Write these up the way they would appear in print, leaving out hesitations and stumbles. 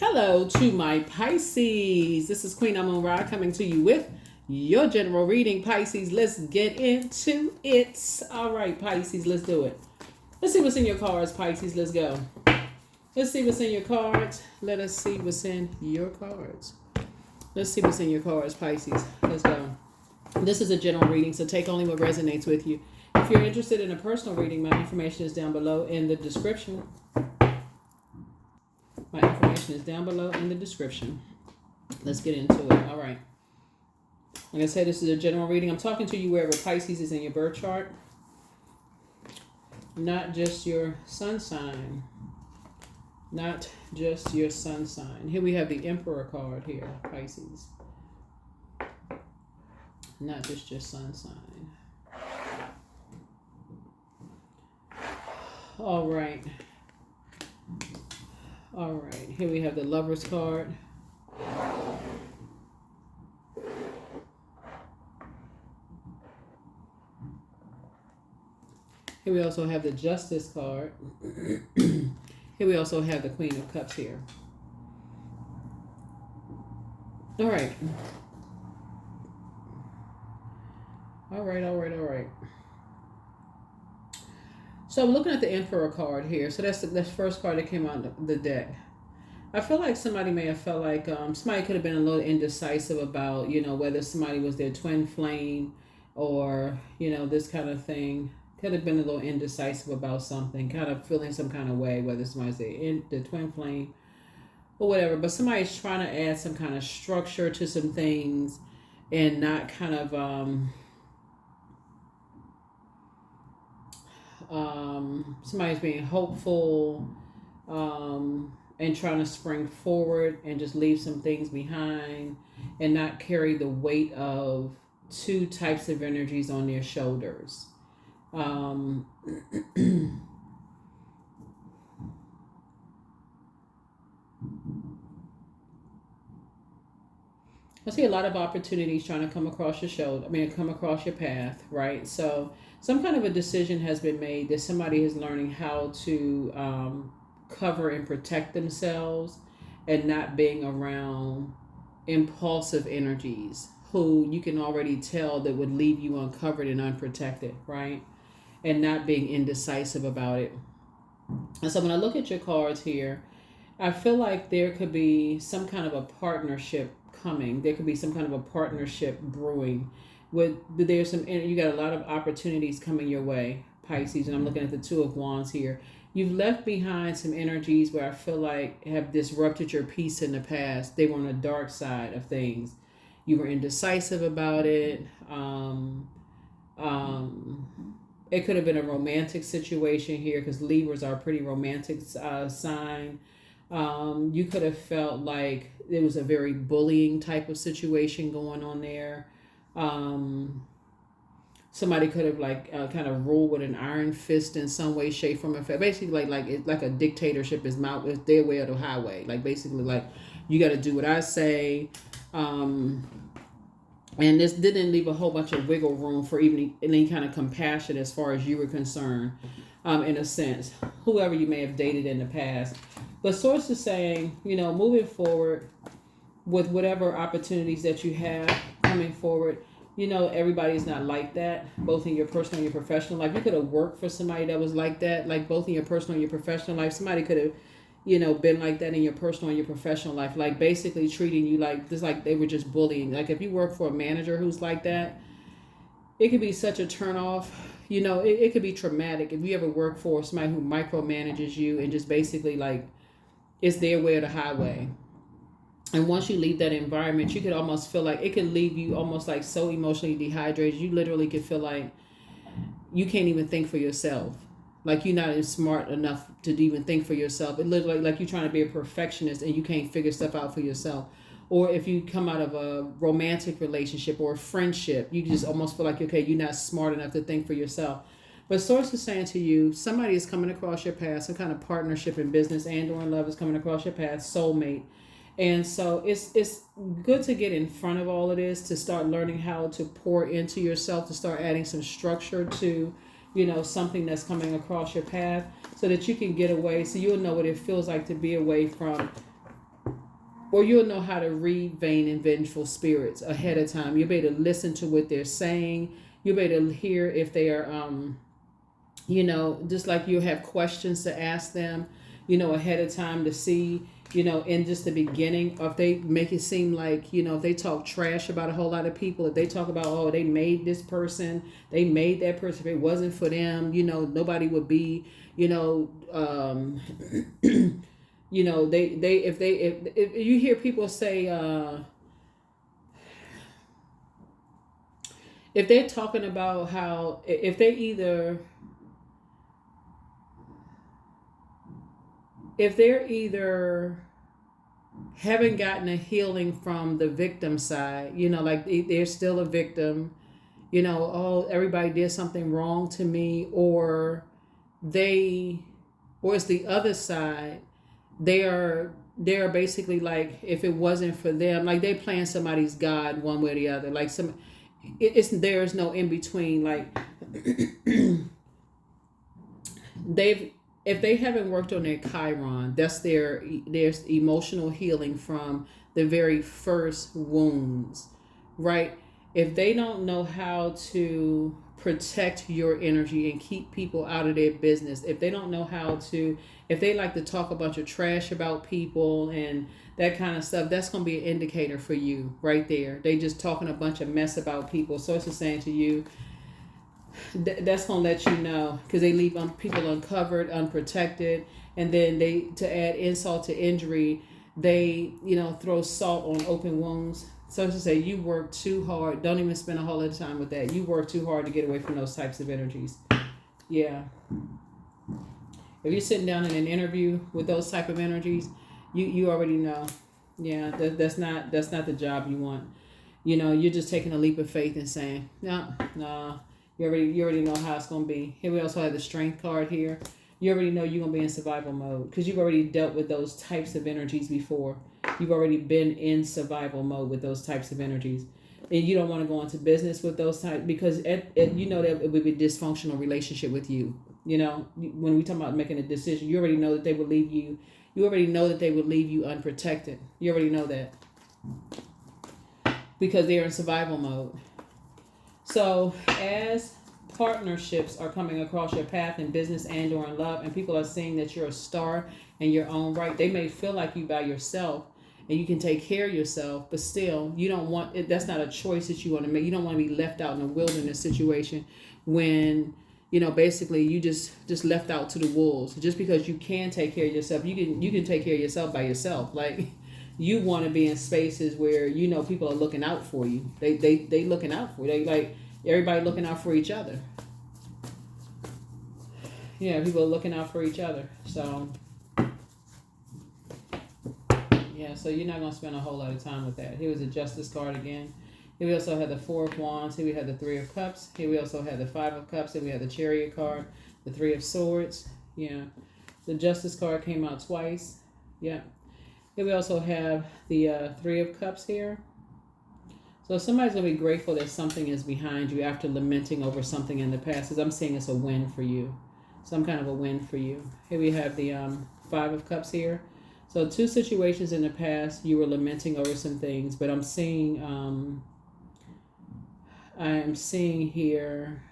Hello to my Pisces. This is Queen Amun Ra coming to you with your general reading, Pisces. Let's get into it. All right, Pisces, let's do it. Let's see what's in your cards, Pisces. Let's go. Let's see what's in your cards. Let us see what's in your cards. Let's see what's in your cards, Pisces. Let's go. This is a general reading, so take only what resonates with you. If you're interested in a personal reading, my information is down below in the description. My information is down below in the description. Let's get into it. All right. Like I said, this is a general reading. I'm talking to you wherever Pisces is in your birth chart. Not just your sun sign. Not just your sun sign. Here we have the Emperor card here, Pisces. Not just your sun sign. All right. All right, here we have the Lover's card. Here we also have the Justice card. Here we also have the Queen of Cups here. All right. All right. So I'm looking at the Emperor card here. So that's the first card that came out the deck. I feel like somebody may have felt like somebody could have been a little indecisive about, whether somebody was their twin flame or, this kind of thing. Could have been a little indecisive about something, kind of feeling some kind of way, whether somebody's the twin flame or whatever. But somebody's trying to add some kind of structure to some things and not kind of... somebody's being hopeful and trying to spring forward and just leave some things behind and not carry the weight of two types of energies on their shoulders. I see a lot of opportunities trying to come across come across your path, right? So some kind of a decision has been made that somebody is learning how to cover and protect themselves and not being around impulsive energies who you can already tell that would leave you uncovered and unprotected, right? And not being indecisive about it. And so when I look at your cards here, I feel like there could be some kind of a partnership coming. There could be some kind of a partnership brewing. You got a lot of opportunities coming your way, Pisces, and I'm looking at the Two of Wands here. You've left behind some energies where I feel like have disrupted your peace in the past. They were on the dark side of things. You were indecisive about it. It could have been a romantic situation here because Libras are a pretty romantic sign. You could have felt like there was a very bullying type of situation going on there. Somebody could have kind of ruled with an iron fist in some way, shape, form, or basically like a dictatorship is their way or the highway. Like basically like you got to do what I say. And this didn't leave a whole bunch of wiggle room for even any kind of compassion as far as you were concerned, in a sense, whoever you may have dated in the past. But Source is saying, moving forward with whatever opportunities that you have coming forward, everybody's not like that, both in your personal and your professional life. You could have worked for somebody that was like that, like both in your personal and your professional life. Somebody could have been like that in your personal and your professional life, like basically treating you like they were just bullying. Like if you work for a manager who's like that, it could be such a turnoff. It could be traumatic if you ever work for somebody who micromanages you and just basically like it's their way or the highway. And once you leave that environment, you could almost feel like it can leave you almost like so emotionally dehydrated. You literally could feel like you can't even think for yourself. Like you're not smart enough to even think for yourself. It looks like you're trying to be a perfectionist and you can't figure stuff out for yourself. Or if you come out of a romantic relationship or a friendship, you just almost feel like, okay, you're not smart enough to think for yourself. But Source is saying to you, somebody is coming across your path, some kind of partnership in business and or in love is coming across your path, soulmate. And so it's good to get in front of all of this, to start learning how to pour into yourself, to start adding some structure to, something that's coming across your path so that you can get away, so you'll know what it feels like to be away from or you'll know how to read vain and vengeful spirits ahead of time. You'll be able to listen to what they're saying. You'll be able to hear if they are, just like you have questions to ask them, ahead of time to see, in just the beginning, or if they make it seem like, if they talk trash about a whole lot of people, if they talk about, oh, they made this person, they made that person, if it wasn't for them, nobody would be, if you hear people say, if they're talking about how, if they're either haven't gotten a healing from the victim side, like they're still a victim, oh, everybody did something wrong to me, or it's the other side. They're basically like, if it wasn't for them, like they playing somebody's God one way or the other. Like there's no in between. Like if they haven't worked on their Chiron, that's there's emotional healing from the very first wounds, right? If they don't know how to protect your energy and keep people out of their business, if they don't know how to, if they like to talk a bunch of trash about people and that kind of stuff, that's going to be an indicator for you right there. They just talking a bunch of mess about people. So it's just saying to you, that's going to let you know, because they leave people uncovered, unprotected, and then to add insult to injury, they throw salt on open wounds. So to say, you work too hard. Don't even spend a whole lot of time with that. You work too hard to get away from those types of energies. Yeah. If you're sitting down in an interview with those type of energies, you already know. Yeah, that's not the job you want. You're just taking a leap of faith and saying, no. You already know how it's going to be. Here we also have the strength card here. You already know you're going to be in survival mode because you've already dealt with those types of energies before. You've already been in survival mode with those types of energies. And you don't want to go into business with those types, because that it would be a dysfunctional relationship with you. When we talk about making a decision, you already know that they will leave you. You already know that they will leave you unprotected. You already know that because they're in survival mode. So as partnerships are coming across your path in business and or in love, and people are seeing that you're a star in your own right, they may feel like you by yourself and you can take care of yourself, but still you don't want it. That's not a choice that you want to make. You don't want to be left out in a wilderness situation when basically you just left out to the wolves. Just because you can take care of yourself, you can take care of yourself by yourself. Like, you want to be in spaces where people are looking out for you. They looking out for you. They like everybody looking out for each other. Yeah, people are looking out for each other. So yeah, so you're not gonna spend a whole lot of time with that. Here was a Justice card again. Here we also had the Four of Wands. Here we had the Three of Cups. Here we also had the Five of Cups. Here we had the Chariot card, the Three of Swords. Yeah, the Justice card came out twice. Yeah. Here we also have the Three of Cups here. So somebody's going to be grateful that something is behind you after lamenting over something in the past, because I'm seeing it's a win for you. Some kind of a win for you. Here we have the Five of Cups here. So two situations in the past, you were lamenting over some things, but I'm seeing here,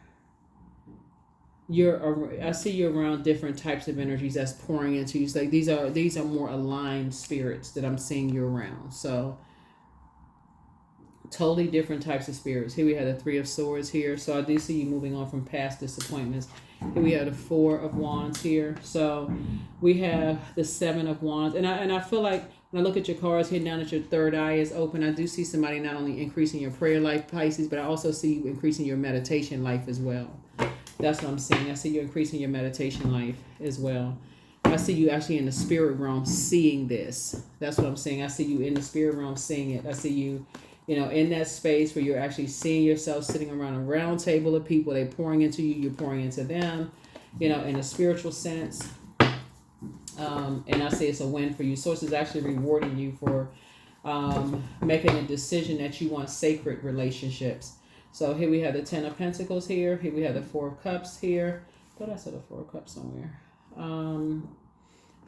I see you around different types of energies that's pouring into you. So like these are more aligned spirits that I'm seeing you around. So totally different types of spirits. Here we have the Three of Swords here. So I do see you moving on from past disappointments. Here we have the Four of Wands here. So we have the Seven of Wands. And I feel like when I look at your cards, hitting down that your third eye is open, I do see somebody not only increasing your prayer life, Pisces, but I also see you increasing your meditation life as well. That's what I'm seeing. I see you increasing your meditation life as well. I see you actually in the spirit realm seeing this. That's what I'm saying. I see you in the spirit realm seeing it. I see you, in that space where you're actually seeing yourself sitting around a round table of people. They're pouring into you. You're pouring into them, in a spiritual sense. And I say it's a win for you. Source is actually rewarding you for making a decision that you want sacred relationships. So here we have the Ten of Pentacles here. Here we have the Four of Cups here. I thought I saw the Four of Cups somewhere.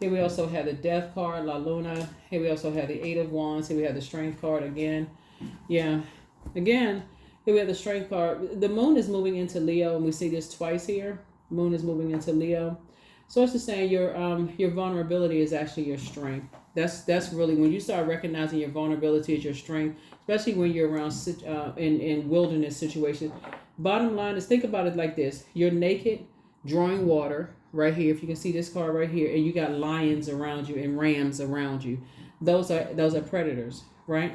Here we also have the Death card, La Luna. Here we also have the Eight of Wands. Here we have the Strength card again. Yeah. Again, here we have the Strength card. The Moon is moving into Leo, and we see this twice here. Moon is moving into Leo. So it's just saying your vulnerability is actually your strength. That's really when you start recognizing your vulnerability as your strength, especially when you're around in wilderness situations. Bottom line is, think about it like this: you're naked, drawing water right here. If you can see this card right here, and you got lions around you and rams around you, those are predators, right?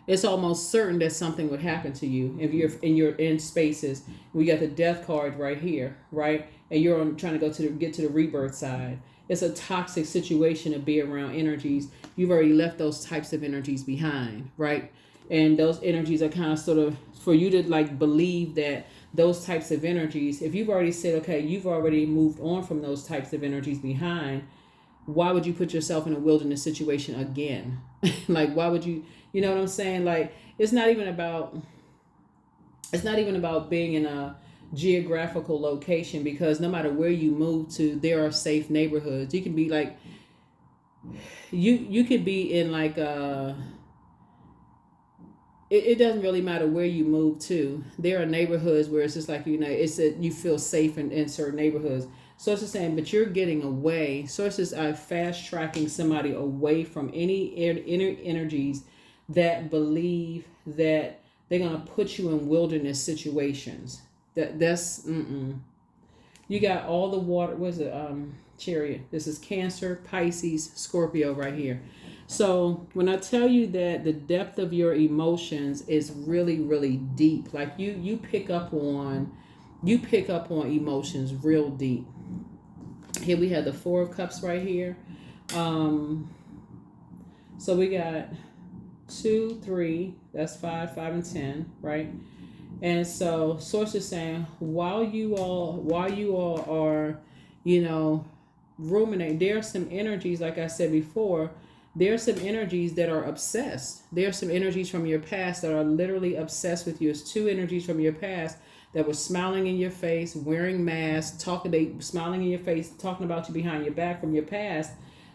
It's almost certain that something would happen to you if you're in spaces. We got the Death card right here, right? And you're trying to get to the rebirth side. It's a toxic situation to be around energies. You've already left those types of energies behind, right? And those energies are kind of sort of for you to like believe that those types of energies, if you've already said, okay, you've already moved on from those types of energies behind, why would you put yourself in a wilderness situation again? Like, why would you know what I'm saying? Like, it's not even about being in a geographical location, because no matter where you move to, there are safe neighborhoods. You can be like, you could be in like it doesn't really matter where you move to. There are neighborhoods where it's just like, you feel safe in certain neighborhoods. So it's the same, but you're getting away. Sources are fast tracking somebody away from any inner energies that believe that they're gonna put you in wilderness situations. That's You got all the water. What's it? Chariot. This is Cancer, Pisces, Scorpio right here. So when I tell you that the depth of your emotions is really, really deep, like you pick up on emotions real deep. Here we have the Four of Cups right here. So we got 2, 3, that's 5, 5 and 10, right? And so source is saying while you all are, ruminate, there are some energies, like I said before, there are some energies that are obsessed. There are some energies from your past that are literally obsessed with you. It's 2 energies from your past that were smiling in your face, wearing masks, smiling in your face, talking about you behind your back from your past,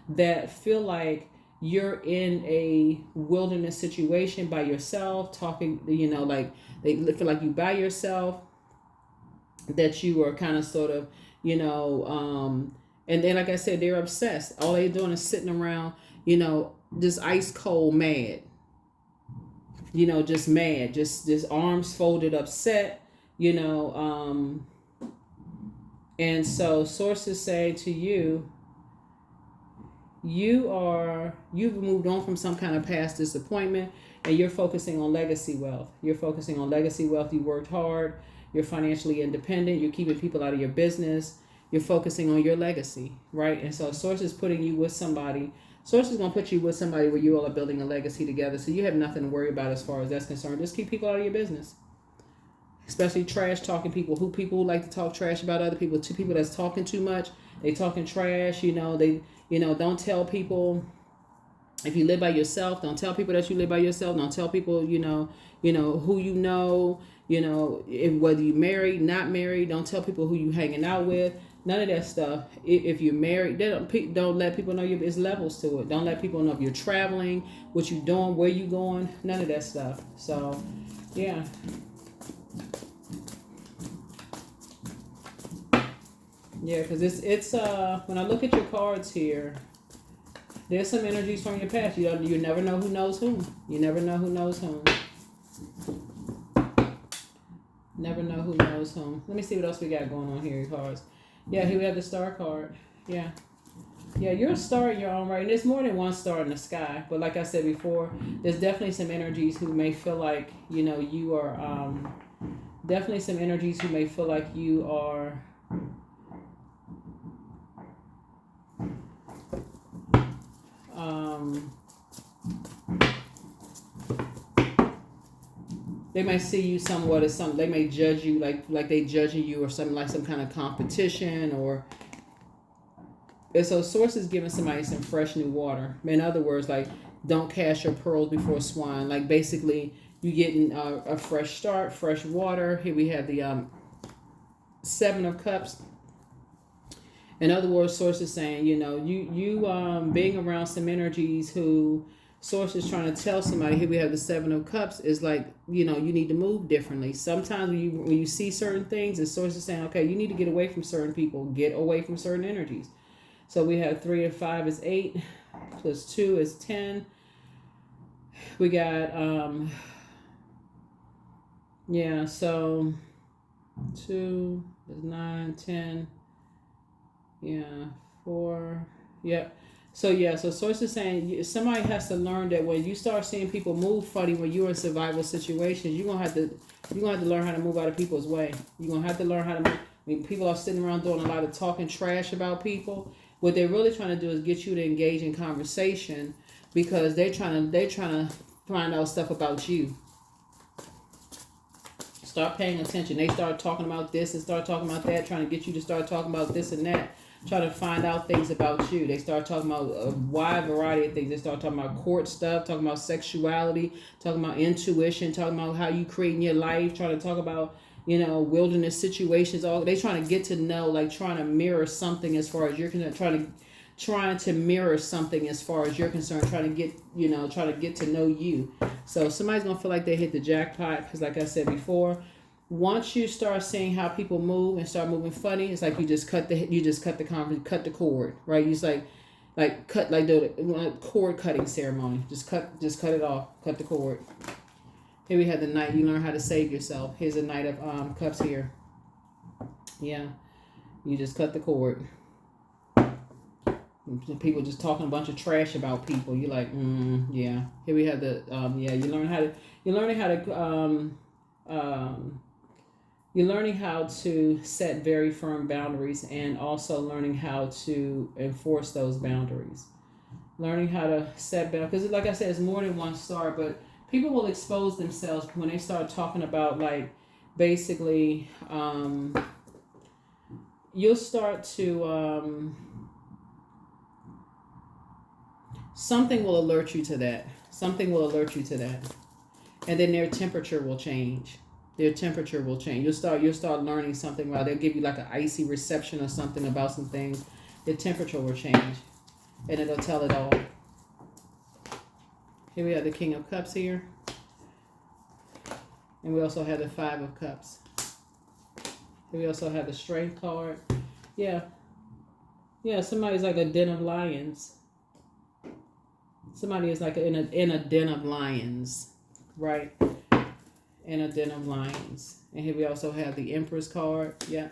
that feel like you're in a wilderness situation by yourself, talking, like they feel like you by yourself, that you are kind of sort of, and then, like I said, they're obsessed. All they're doing is sitting around, just ice cold mad, just mad, just arms folded, upset, and so sources say to you, you've moved on from some kind of past disappointment, and you're focusing on legacy wealth. You worked hard. You're financially independent. You're keeping people out of your business. You're focusing on your legacy, right? And so source is putting you with somebody. Source is going to put you with somebody where you all are building a legacy together. So you have nothing to worry about as far as that's concerned. Just keep people out of your business. Especially trash talking people who like to talk trash about other people. 2 people that's talking too much. They talking trash, don't tell people if you live by yourself. Don't tell people that you live by yourself. Don't tell people, who if whether you married, not married. Don't tell people who you hanging out with. None of that stuff. If you're married, don't let people know there's levels to it. Don't let people know if you're traveling, what you're doing, where you going. None of that stuff. So, yeah. Yeah, because it's when I look at your cards here, there's some energies from your past. You never know who knows whom. You never know who knows whom. Never know who knows whom. Let me see what else we got going on here, your cards. Yeah, here we have the Star card. Yeah. Yeah, you're a star in your own right. And there's more than one star in the sky. But like I said before, there's definitely some energies who may feel like, you are, definitely some energies who may feel like you are, they might see you somewhat as something. They may judge you like they judging you or something, like some kind of competition, or. And so source is giving somebody some fresh new water. In other words, like, don't cast your pearls before swine. Like, basically, you getting a fresh start, fresh water. Here we have the 7 of Cups. In other words, source is saying, you know, being around some energies who source is trying to tell somebody. Here we have the Seven of Cups. Is like, you know, you need to move differently. Sometimes when you see certain things, the source is saying, okay, you need to get away from certain people, get away from certain energies. So we have 3 and 5 is 8, plus 2 is 10. We got yeah, so 2 is 9, 10. Yeah, 4. Yep. So source is saying somebody has to learn that when you start seeing people move funny when you're in survival situations, you're gonna have to learn how to move out of people's way. You're gonna have to learn how to move. When people are sitting around doing a lot of talking trash about people, what they're really trying to do is get you to engage in conversation because they're trying to find out stuff about you. Start paying attention. They start talking about this and start talking about that, trying to get you to start talking about this and that, trying to find out things about you. They start talking about a wide variety of things. They start talking about court stuff, talking about sexuality, talking about intuition, talking about how you creating your life, trying to talk about, you know, wilderness situations. All they trying to get to know, like trying to mirror something as far as you're concerned, trying to mirror something as far as you're concerned, trying to get to know you. So somebody's gonna feel like they hit the jackpot because, like I said before, once you start seeing how people move and start moving funny, it's like you just cut the cord, right? You just cut like the cord cutting ceremony. Just cut it off, cut the cord. Here we have the Knight. You learn how to save yourself. Here's a Knight of Cups here. Yeah, you just cut the cord. People just talking a bunch of trash about people. You're like, yeah. Here we have the you're learning how to set very firm boundaries and also learning how to enforce those boundaries. Learning how to set boundaries, because like I said, it's more than one star, but people will expose themselves when they start talking about, like, basically, you'll start to something will alert you to that. And then their temperature will change. You'll start learning something. Well, they'll give you like an icy reception or something about some things. Their temperature will change, and it'll tell it all. Here we have the King of Cups here, and we also have the Five of Cups. Here we also have the Strength card. Yeah. Somebody's like a den of lions. Somebody is like in a den of lions, right? In a den of lions. And here we also have the Empress card. Yeah.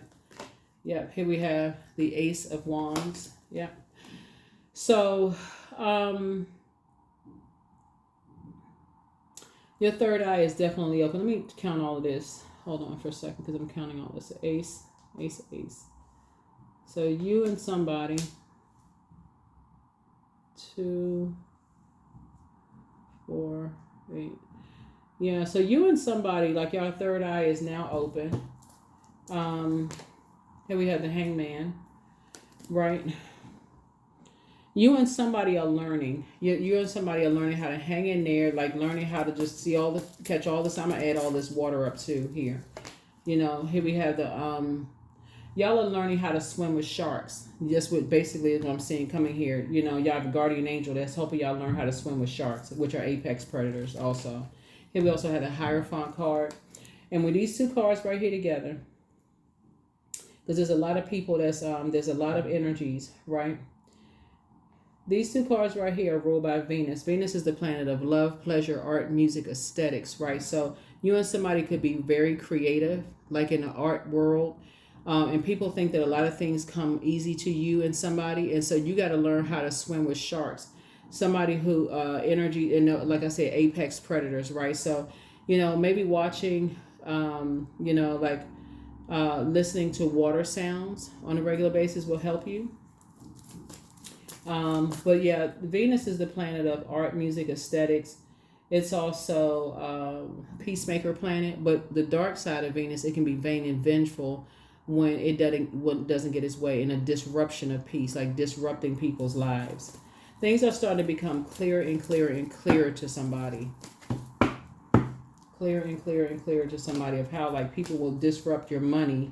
Here we have the Ace of Wands. Yeah. So, your third eye is definitely open. Let me count all of this. Hold on for a second because I'm counting all this. Ace. So you and somebody. 2, 4, 8. Yeah, so you and somebody, like, your third eye is now open. Here we have the Hangman, right? You and somebody are learning. You and somebody are learning how to hang in there, like learning how to just catch all this. I'm gonna add all this water up too here. You know, here we have the y'all are learning how to swim with sharks. Just what basically is what I'm seeing coming here. You know, y'all have a guardian angel that's helping y'all learn how to swim with sharks, which are apex predators also. Here we also have the Hierophant card. And with these two cards right here together, because there's a lot of people there's a lot of energies, right? These two cards right here are ruled by Venus. Venus is the planet of love, pleasure, art, music, aesthetics, right? So you and somebody could be very creative, like in the art world. And people think that a lot of things come easy to you and somebody. And so you got to learn how to swim with sharks. Somebody who energy, and like I said, apex predators, right? So, you know, maybe watching, you know, like listening to water sounds on a regular basis will help you. But yeah, Venus is the planet of art, music, aesthetics. It's also peacemaker planet, but the dark side of Venus, it can be vain and vengeful when it doesn't get its way, in a disruption of peace, like disrupting people's lives. Things are starting to become clearer and clearer and clearer to somebody. Clearer and clearer and clearer to somebody of how, like, people will disrupt your money.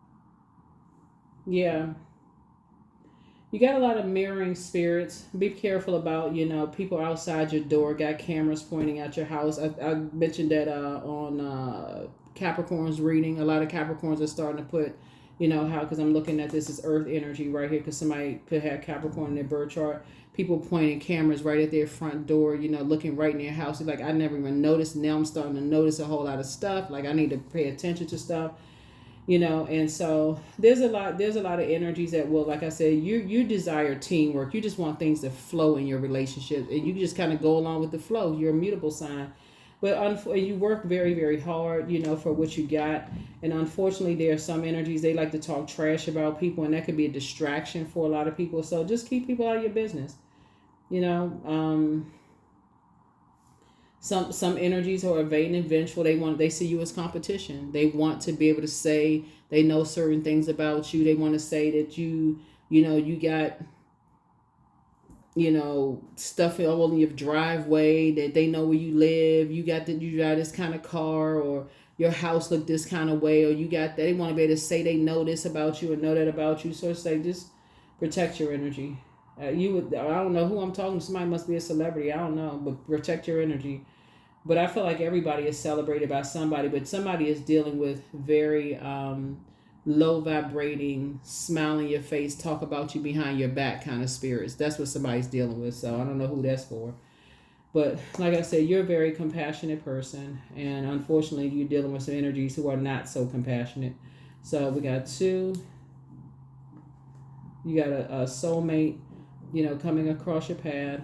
Yeah. You got a lot of mirroring spirits. Be careful about, people outside your door got cameras pointing at your house. I mentioned that on Capricorn's reading. A lot of Capricorns are starting to put, how, because I'm looking at this as earth energy right here, because somebody could have Capricorn in their birth chart. People pointing cameras right at their front door, looking right in their house. It's like, I never even noticed. Now I'm starting to notice a whole lot of stuff. Like, I need to pay attention to stuff. And so there's a lot of energies that will, like I said, you desire teamwork. You just want things to flow in your relationship, and you just kind of go along with the flow. You're a mutable sign, but you work very, very hard, for what you got. And unfortunately, there are some energies, they like to talk trash about people, and that could be a distraction for a lot of people. So just keep people out of your business. you know some energies are vain and vengeful. They see you as competition. They want to be able to say they know certain things about you. They want to say that you got stuff all in your driveway, that they know where you live. You drive this kind of car, or your house look this kind of way, or you got that. They want to be able to say they know this about you or know that about you. So it's like, just protect your energy. I don't know who I'm talking to. Somebody must be a celebrity. I don't know, but protect your energy. But I feel like everybody is celebrated by somebody, but somebody is dealing with very low vibrating, smile in your face, talk about you behind your back kind of spirits. That's what somebody's dealing with. So I don't know who that's for. But like I said, you're a very compassionate person, and unfortunately, you're dealing with some energies who are not so compassionate. So we got two. You got a soulmate, coming across your path.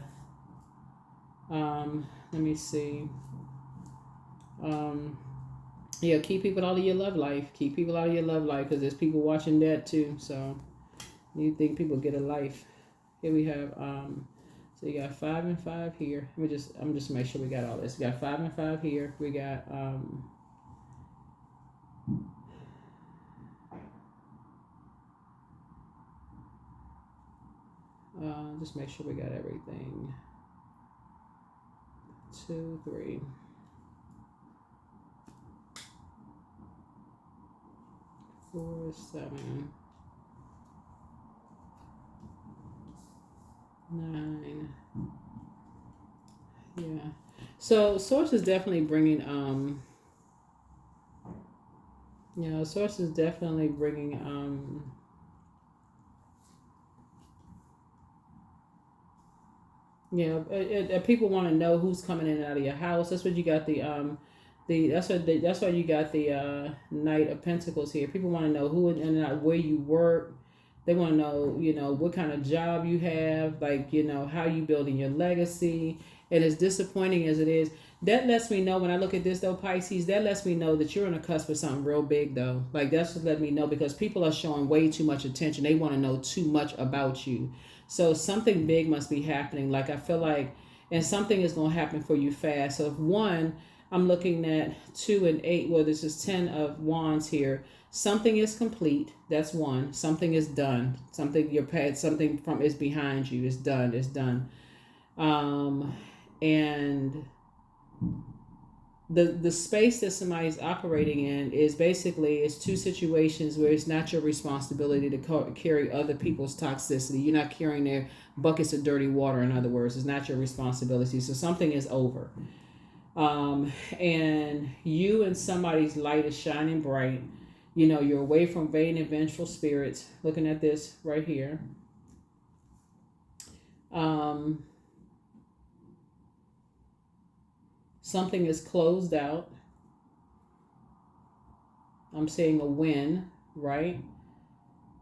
Let me see. Yeah, keep people out of your love life. Keep people out of your love life, because there's people watching that too. So you think people get a life. Here we have so you got 5 and 5 here. I'm just make sure we got all this. We got 5 and 5 here. We got just make sure we got everything. 2, 3. 4, 7, 9. Yeah. So source is definitely bringing source is definitely bringing people want to know who's coming in and out of your house. That's what you got that's why you got the Knight of Pentacles here. People want to know who in and out, where you work. They want to know, what kind of job you have, like, how you building your legacy. And as disappointing as it is, that lets me know, when I look at this though, Pisces, that lets me know that you're on the cusp of something real big though. Like, that's what let me know, because people are showing way too much attention. They want to know too much about you. So something big must be happening. Like, I feel like, and something is going to happen for you fast. So if one, I'm looking at 2 and 8. Well, this is 10 of Wands here. Something is complete. That's one. Something is done. Something your past, something from is behind you. It's done. It's done. And the space that somebody's operating in is basically, it's two situations where it's not your responsibility to carry other people's toxicity. You're not carrying their buckets of dirty water. In other words, it's not your responsibility. So something is over. And you and somebody's light is shining bright. You're away from vain and vengeful spirits. Looking at this right here. Something is closed out. I'm seeing a win, right?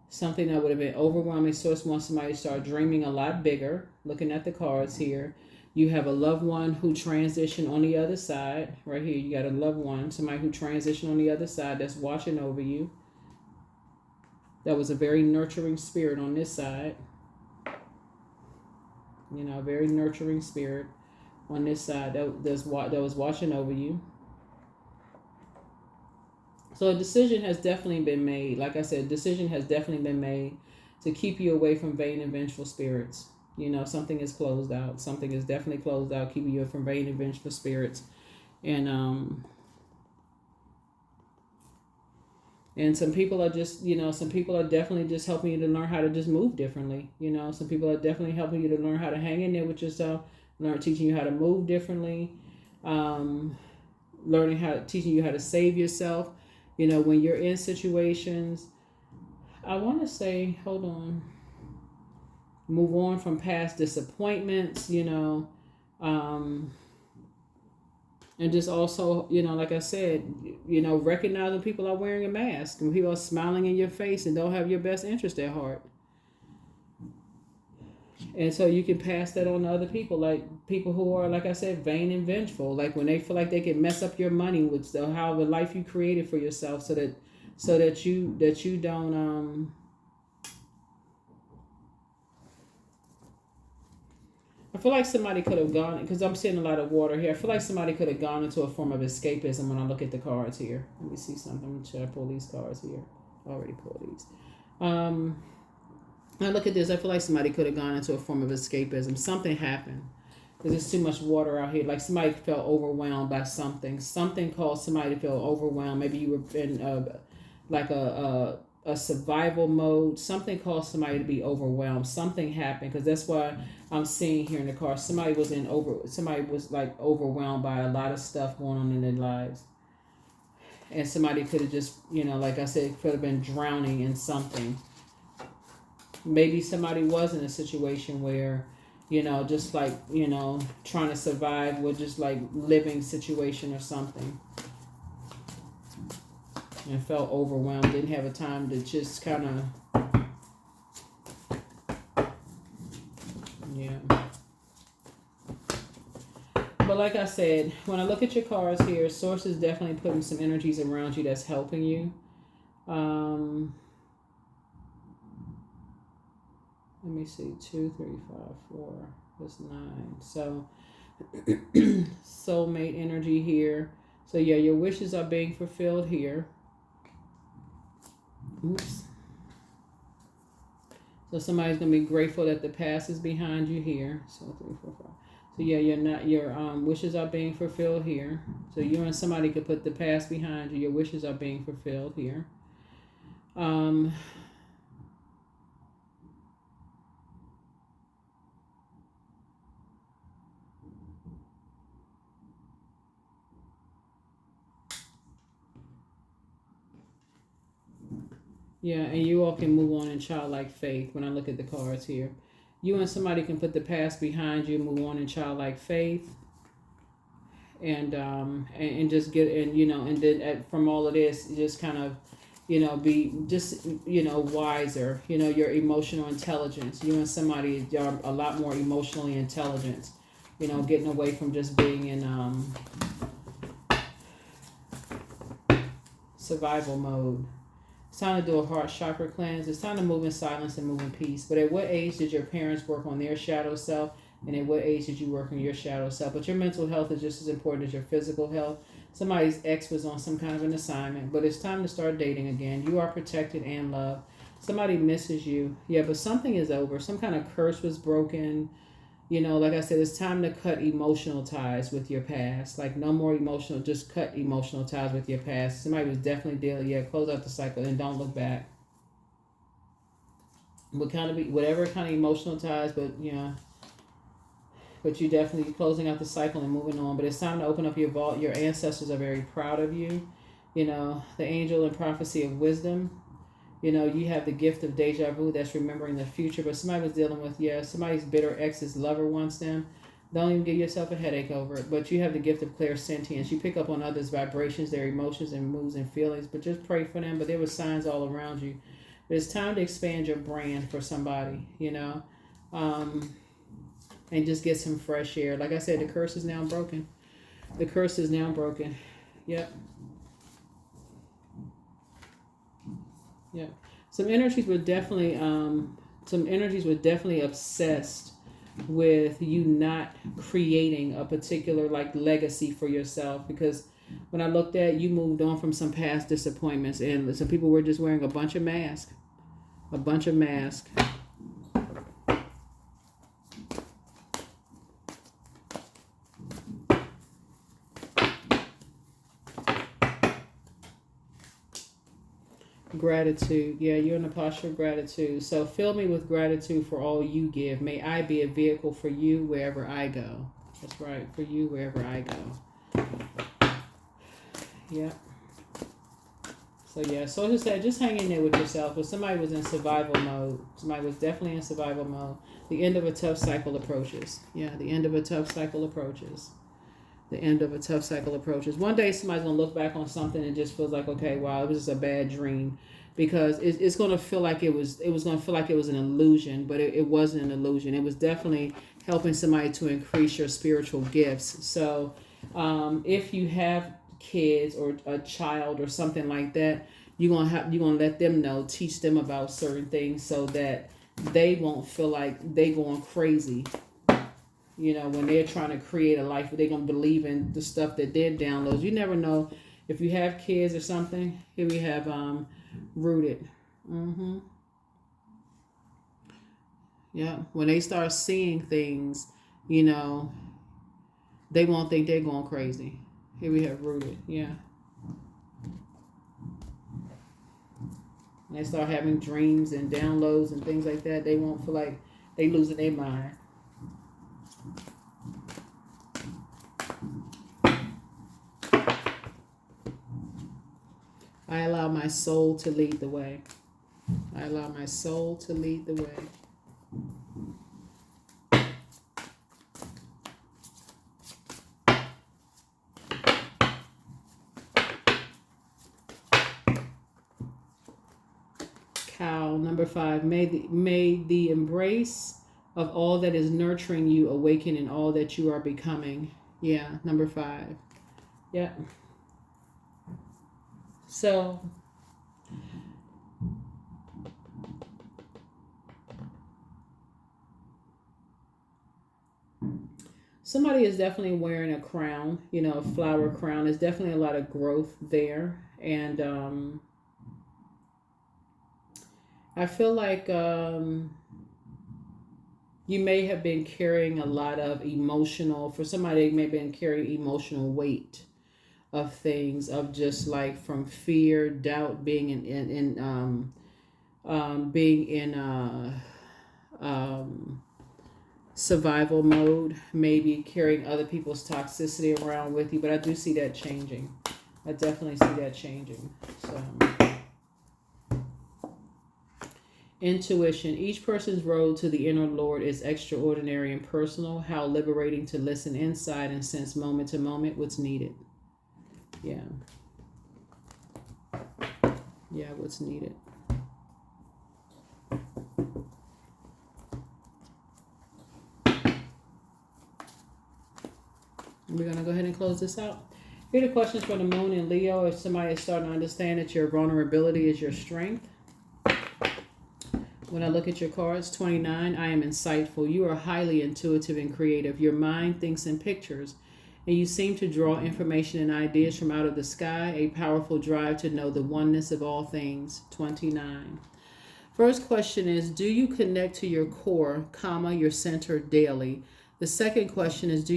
Something that would have been overwhelming. Source wants somebody to start dreaming a lot bigger. Looking at the cards here. You have a loved one who transitioned on the other side. Right here, you got a loved one, somebody who transitioned on the other side that's watching over you. That was a very nurturing spirit on this side. A very nurturing spirit on this side that was watching over you. So a decision has definitely been made. Like I said, a decision has definitely been made to keep you away from vain and vengeful spirits. Something is closed out. Something is definitely closed out, keeping you from vain and vengeful spirits. And And some people are just, some people are definitely just helping you to learn how to just move differently. Some people are definitely helping you to learn how to hang in there with yourself, teaching you how to move differently, um, teaching you how to save yourself. When you're in situations, I want to say, hold on, move on from past disappointments, um, and just also, like I said, recognize when people are wearing a mask, when people are smiling in your face and don't have your best interest at heart. And so you can pass that on to other people, like people who are, like I said, vain and vengeful. Like when they feel like they can mess up your money with how the life you created for yourself, so that you don't. I feel like somebody could have gone, because I'm seeing a lot of water here. I feel like somebody could have gone into a form of escapism when I look at the cards here. Let me see something. Should I pull these cards here? I already pulled these. I look at this. I feel like somebody could have gone into a form of escapism. Something happened because there's too much water out here. Like somebody felt overwhelmed by something. Something caused somebody to feel overwhelmed. Maybe you were in like a survival mode. Something caused somebody to be overwhelmed. Something happened, because that's why I'm seeing here in the car. Somebody was like overwhelmed by a lot of stuff going on in their lives. And somebody could have just, like I said, could have been drowning in something. Maybe somebody was in a situation where, just like, trying to survive with just like living situation or something, and felt overwhelmed, didn't have a time to just kind of, yeah. But like I said, when I look at your cards here, Source is definitely putting some energies around you that's helping you. Let me see, 2, 3, 5, 4. That's 9. So, soulmate energy here. So yeah, your wishes are being fulfilled here. Oops. So somebody's gonna be grateful that the past is behind you here. So 3, 4, 5. So yeah, your wishes are being fulfilled here. So you and somebody could put the past behind you. Your wishes are being fulfilled here. Yeah, and you all can move on in childlike faith. When I look at the cards here, you and somebody can put the past behind you, move on in childlike faith, and just get, and then from all of this, just kind of, be just, wiser. Your emotional intelligence. You and somebody are a lot more emotionally intelligent. Getting away from just being in survival mode. It's time to do a heart chakra cleanse. It's time to move in silence and move in peace. But at what age did your parents work on their shadow self? And at what age did you work on your shadow self? But your mental health is just as important as your physical health. Somebody's ex was on some kind of an assignment. But it's time to start dating again. You are protected and loved. Somebody misses you. Yeah, but something is over. Some kind of curse was broken. Like I said, it's time to cut emotional ties with your past. Like no more emotional, just cut emotional ties with your past. Somebody was definitely dealing, close out the cycle and don't look back. Whatever kind of emotional ties, but but you definitely closing out the cycle and moving on. But it's time to open up your vault. Your ancestors are very proud of you. The angel and prophecy of wisdom. You have the gift of deja vu, that's remembering the future. But somebody was dealing with, somebody's bitter ex's lover wants them. Don't even give yourself a headache over it. But you have the gift of clairsentience. You pick up on others' vibrations, their emotions and moods and feelings. But just pray for them. But there were signs all around you. But it's time to expand your brand for somebody, and just get some fresh air. Like I said, the curse is now broken. The curse is now broken. Yep. Yeah, some energies were definitely obsessed with you not creating a particular like legacy for yourself, because when I looked at, you moved on from some past disappointments, and some people were just wearing a bunch of masks. Gratitude. Yeah, you're in a posture of gratitude. So fill me with gratitude for all you give. May I be a vehicle for you wherever I go. That's right, for you wherever I go. Yeah. So yeah, so as I said, just hang in there with yourself. But somebody was in survival mode. Somebody was definitely in survival mode. The end of a tough cycle approaches. Yeah, the end of a tough cycle approaches. The end of a tough cycle approaches. One day somebody's gonna look back on something and just feels like, okay, wow, it was just a bad dream, because it's gonna feel like it was gonna feel like it was an illusion, but it wasn't an illusion. It was definitely helping somebody to increase your spiritual gifts. So if you have kids or a child or something like that, you're gonna let them know, teach them about certain things so that they won't feel like they going crazy, when they're trying to create a life where they're going to believe in the stuff that they're downloads. You never know if you have kids or something. Here we have rooted. Yeah, when they start seeing things, they won't think they're going crazy. Here we have rooted. Yeah. When they start having dreams and downloads and things like that, they won't feel like they losing their mind. I allow my soul to lead the way. I allow my soul to lead the way. Cow, number 5. May the embrace of all that is nurturing you awaken in all that you are becoming. Yeah, number 5. Yeah. So somebody is definitely wearing a crown, a flower crown. There's definitely a lot of growth there. And I feel like you may have been carrying a lot of emotional, for somebody may have been carrying emotional weight of things, of just like from fear, doubt, being in survival mode, maybe carrying other people's toxicity around with you. But I do see that changing. I definitely see that changing. So intuition. Each person's road to the inner Lord is extraordinary and personal. How liberating to listen inside and sense moment to moment what's needed. Yeah. Yeah, what's needed. We're going to go ahead and close this out. Here are the questions for the moon in Leo. If somebody is starting to understand that your vulnerability is your strength. When I look at your cards, 29, I am insightful. You are highly intuitive and creative. Your mind thinks in pictures, and you seem to draw information and ideas from out of the sky, a powerful drive to know the oneness of all things. 29. First question is, do you connect to your core, your center daily? The second question is,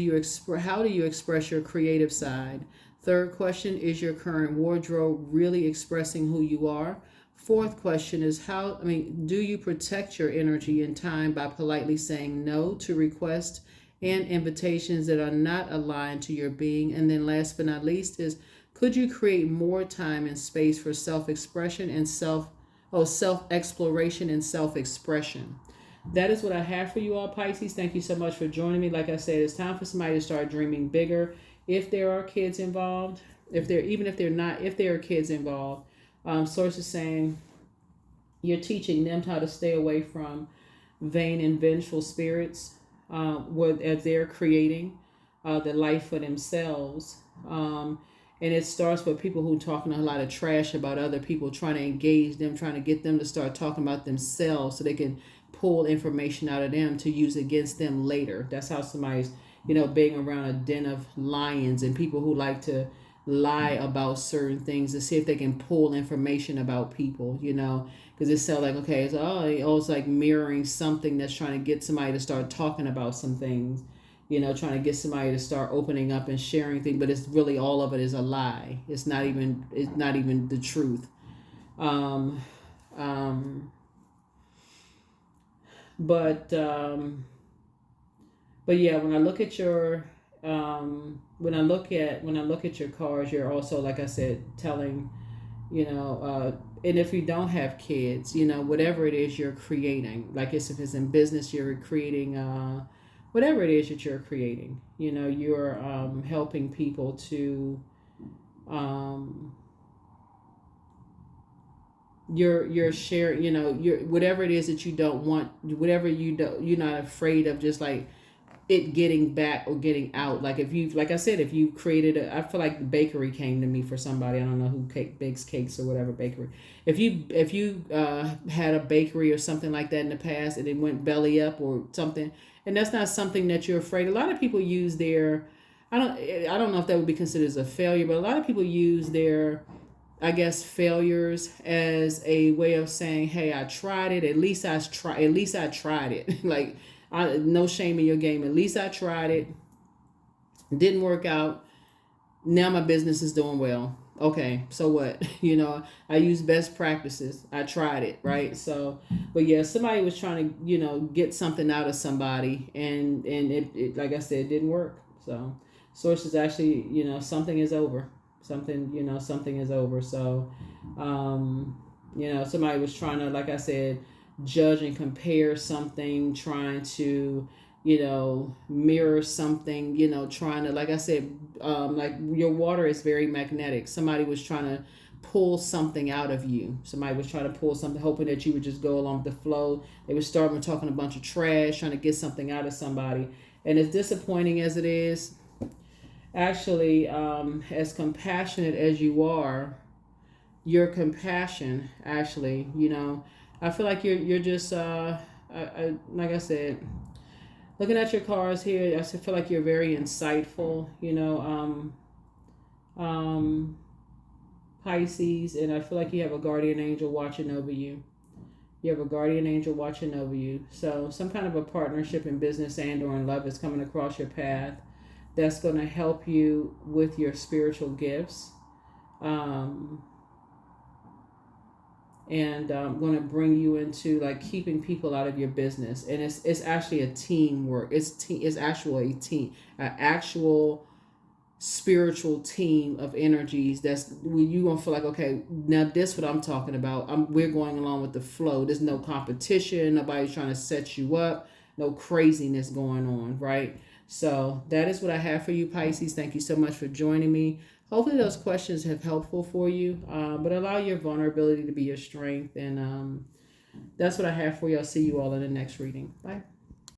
how do you express your creative side? Third question, is your current wardrobe really expressing who you are? Fourth question is, do you protect your energy and time by politely saying no to requests and invitations that are not aligned to your being? And then last but not least is, could you create more time and space for self-expression and self-exploration and self-expression? That is what I have for you all, Pisces. Thank you so much for joining me. Like I said, it's time for somebody to start dreaming bigger. If there are kids involved, if there are kids involved, sources saying you're teaching them how to stay away from vain and vengeful spirits, as they're creating the life for themselves. And it starts with people who talking a lot of trash about other people, trying to engage them, trying to get them to start talking about themselves so they can pull information out of them to use against them later. That's how somebody's, being around a den of lions and people who like to lie about certain things to see if they can pull information about people, because it sounds like, okay, it's like mirroring something that's trying to get somebody to start talking about some things, trying to get somebody to start opening up and sharing things, but it's really all of it is a lie. It's not even the truth. Um, um, but but yeah, when I look at your when I look at your cards, you're also, like I said, telling, and if you don't have kids, whatever it is you're creating, like if it's in business, you're creating whatever it is that you're creating, you're helping people to um, you're sharing, you're whatever it is that you don't want, whatever you don't, you're not afraid of, just like it getting back or getting out. Like if you, like I said, if you created I feel like the bakery came to me for somebody. I don't know who bakes cakes or whatever bakery. If you had a bakery or something like that in the past and it went belly up or something, and that's not something that you're afraid. A lot of people use their, I don't know if that would be considered as a failure, but a lot of people use their, I guess, failures as a way of saying, "Hey, I tried it. At least I try. At least I tried it." Like, no shame in your game. At least I tried it. It didn't work out. Now my business is doing well. Okay, so what? I use best practices. I tried it, right? So, but yeah, somebody was trying to, get something out of somebody, and it like I said, it didn't work. So, sources actually, something is over. Something is over. So, somebody was trying to, like I said, judge and compare something, trying to, mirror something, trying to, like I said, like your water is very magnetic. Somebody was trying to pull something out of you. Somebody was trying to pull something, hoping that you would just go along with the flow. They were starting talking a bunch of trash, trying to get something out of somebody. And as disappointing as it is, actually, as compassionate as you are, your compassion actually, I feel like you're just like I said, looking at your cards here, I feel like you're very insightful, Pisces, and I feel like you have a guardian angel watching over you. You have a guardian angel watching over you. So some kind of a partnership in business and or in love is coming across your path that's going to help you with your spiritual gifts. Um, and going to bring you into like keeping people out of your business, and it's actually a teamwork. It's actually a team, an actual spiritual team of energies. That's when you gonna feel like, okay, now this what I'm talking about. We're going along with the flow. There's no competition. Nobody's trying to set you up. No craziness going on, right? So that is what I have for you, Pisces. Thank you so much for joining me. Hopefully those questions have helpful for you, but allow your vulnerability to be your strength. And that's what I have for you. I'll see you all in the next reading. Bye.